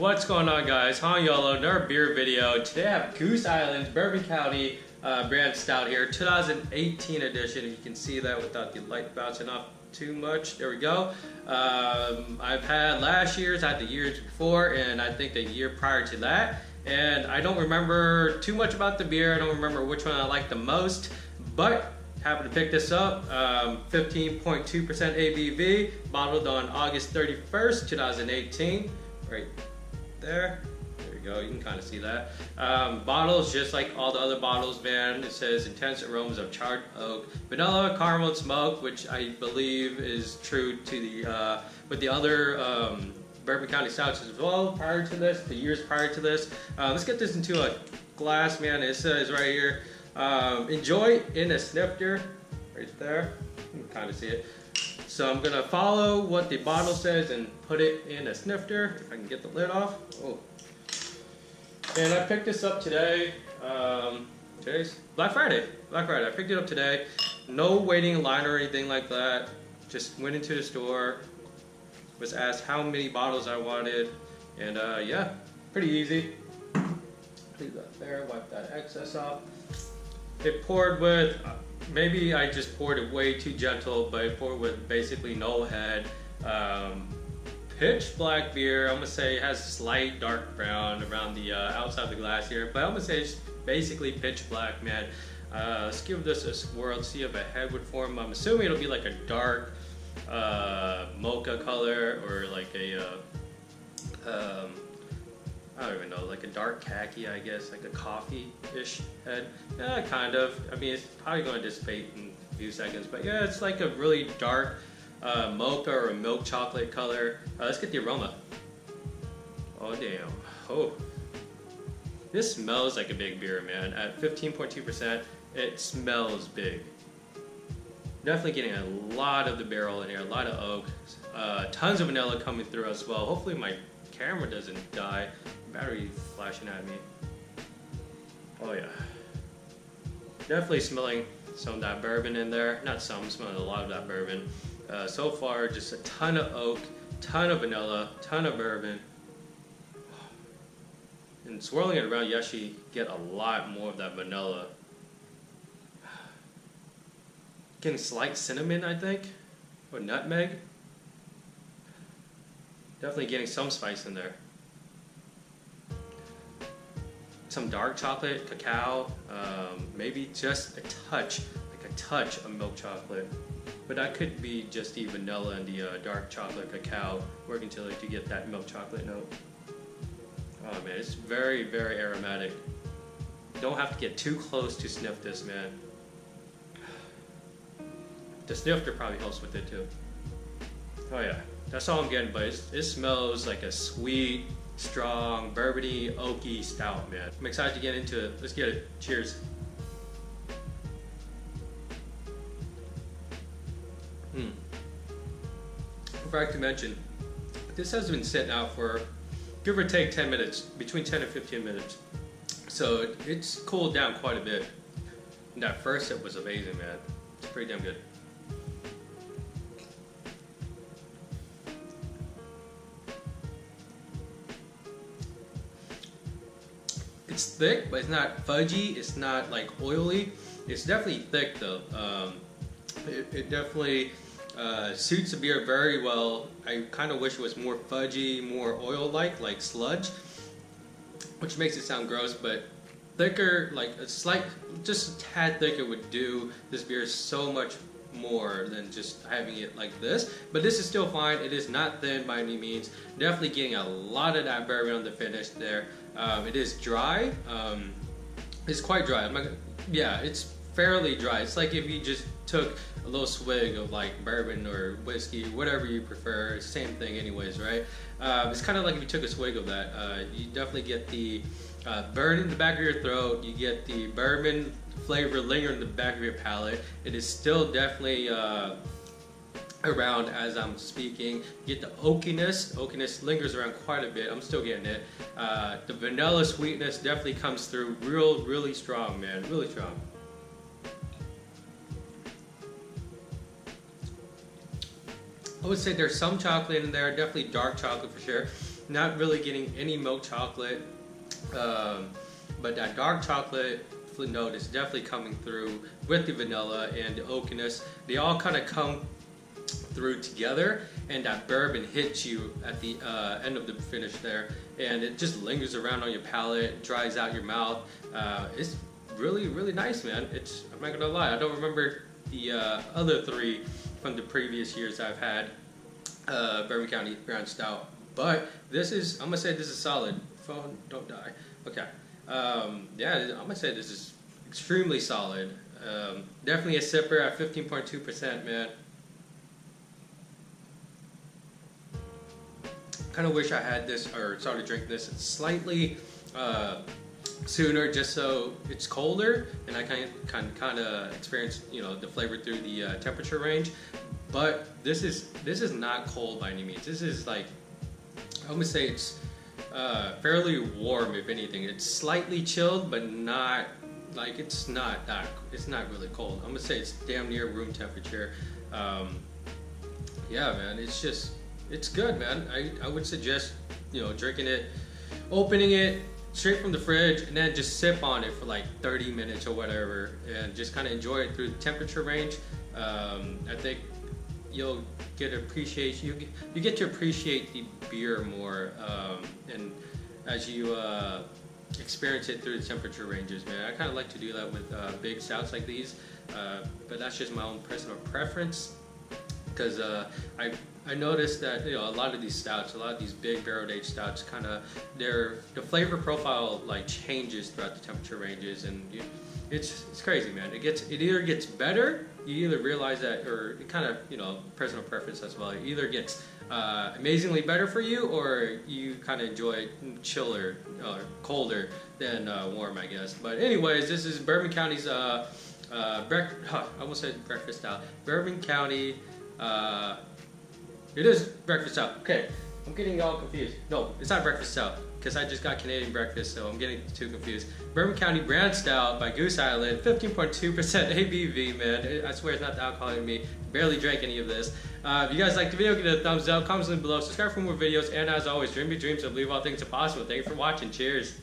What's going on, guys? Han Yolo, another beer video. Today I have Goose Island's Bourbon County brand stout here, 2018 edition. You can see that without the light bouncing off too much. There we go. I've had last year's, I had the years before, and I think the year prior to that. And I don't remember too much about the beer. I don't remember which one I like the most, but happy to pick this up. 15.2% ABV, bottled on August 31st, 2018. Right there. There you go. You can kind of see that. Bottles just like all the other bottles, man. It says intense aromas of charred oak, vanilla, caramel, and smoke, which I believe is true to the with the other Bourbon County stouts as well. Prior to this, the years prior to this. Let's get this into a glass, man. It says right here, enjoy in a snifter, right there. You can kind of see it. So I'm gonna follow what the bottle says and put it in a snifter, if I can get the lid off. Oh. And I picked this up today. Today's Black Friday. I picked it up today. No waiting in line or anything like that. Just went into the store, was asked how many bottles I wanted, and yeah, pretty easy. Leave that there, wipe that excess off. It poured with, maybe I just poured it way too gentle, but it poured with basically no head. Pitch black beer. I'm gonna say it has slight dark brown around the outside of the glass here, but I'm gonna say it's basically pitch black, man. Let's give this a swirl, see if a head would form. I'm assuming it'll be like a dark mocha color, or like a I don't even know, like a dark khaki, I guess, like a coffee-ish head. Yeah, kind of. I mean, it's probably going to dissipate in a few seconds, but yeah, it's like a really dark mocha or a milk chocolate color. Let's get the aroma. Oh, damn. Oh. This smells like a big beer, man. At 15.2%, it smells big. Definitely getting a lot of the barrel in here, a lot of oak. Tons of vanilla coming through as well. Hopefully my camera doesn't die. Battery flashing at me. Oh yeah. Definitely smelling some of that bourbon in there. Not some, I'm smelling a lot of that bourbon. So far, just a ton of oak, ton of vanilla, ton of bourbon. And swirling it around, you actually get a lot more of that vanilla. Getting slight cinnamon, I think, or nutmeg. Definitely getting some spice in there. Some dark chocolate, cacao, maybe just a touch, like a touch of milk chocolate. But that could be just the vanilla and the dark chocolate cacao working together to get that milk chocolate note. Oh man, it's very, very aromatic. Don't have to get too close to sniff this, man. The snifter probably helps with it too. Oh yeah. That's all I'm getting, but it smells like a sweet, strong, bourbony, oaky stout, man. I'm excited to get into it. Let's get it. Cheers. I forgot to mention, this has been sitting out for give or take 10 minutes, between 10 and 15 minutes. So it's cooled down quite a bit. And that first sip was amazing, man. It's pretty damn good. It's thick, but it's not fudgy. It's not like oily. It's definitely thick though. It definitely suits the beer very well. I kind of wish it was more fudgy, more oil-like sludge, which makes it sound gross, but thicker, like a slight, just a tad thicker would do this beer so much more than just having it like this. But this is still fine. It is not thin by any means. Definitely getting a lot of that bourbon on the finish there. It is dry. It's quite dry. Yeah, it's fairly dry. It's like if you just took a little swig of like bourbon or whiskey, whatever you prefer. Same thing anyways, right? It's kind of like if you took a swig of that. You definitely get the burn in the back of your throat. You get the bourbon flavor linger in the back of your palate. It is still definitely around as I'm speaking. You get the oakiness. Oakiness lingers around quite a bit. I'm still getting it. The vanilla sweetness definitely comes through really strong, man. Really strong. I would say there's some chocolate in there, definitely dark chocolate for sure. not really getting any milk chocolate, but that dark chocolate note is definitely coming through with the vanilla and the oakiness. They all kind of come through together, and that bourbon hits you at the end of the finish there, and it just lingers around on your palate, dries out your mouth. It's really, really nice, man. I'm not gonna lie, I don't remember the other three from the previous years I've had Bourbon County Brown Stout, but I'm gonna say this is solid. Phone, don't die. Okay. Yeah, I'm gonna say this is extremely solid. Definitely a sipper at 15.2%, man. Kind of wish I had this or started drinking this slightly sooner, just so it's colder and I kind of experience, you know, the flavor through the temperature range. But this is not cold by any means. This is like, I'm gonna say it's fairly warm, if anything. It's slightly chilled, but not like it's not really cold. I'm gonna say it's damn near room temperature. Yeah, man, it's good, man. I would suggest, you know, drinking it, opening it straight from the fridge, and then just sip on it for like 30 minutes or whatever, and just kind of enjoy it through the temperature range. I think you'll get appreciation. You get to appreciate the beer more, and as you experience it through the temperature ranges, man. I kind of like to do that with big stouts like these, but that's just my own personal preference. Because I noticed that, you know, a lot of these stouts, a lot of these big barrel aged stouts, kind of the flavor profile like changes throughout the temperature ranges, and it's crazy, man. It either gets better, you either realize that, or it kind of, you know, personal preference as well. It either gets amazingly better for you, or you kind of enjoy it chiller, colder than warm, I guess. But anyways, this is Bourbon County's I almost said breakfast stout. Bourbon County. It is breakfast stout. Okay, I'm getting all confused. No, it's not breakfast stout, because I just got Canadian breakfast, so I'm getting too confused. Bourbon County Brand Stout by Goose Island, 15.2% ABV, man. I swear it's not the alcohol in me. Barely drank any of this. If you guys liked the video, give it a thumbs up, comments below, subscribe for more videos, and as always, dream your dreams and believe all things are possible. Thank you for watching. Cheers.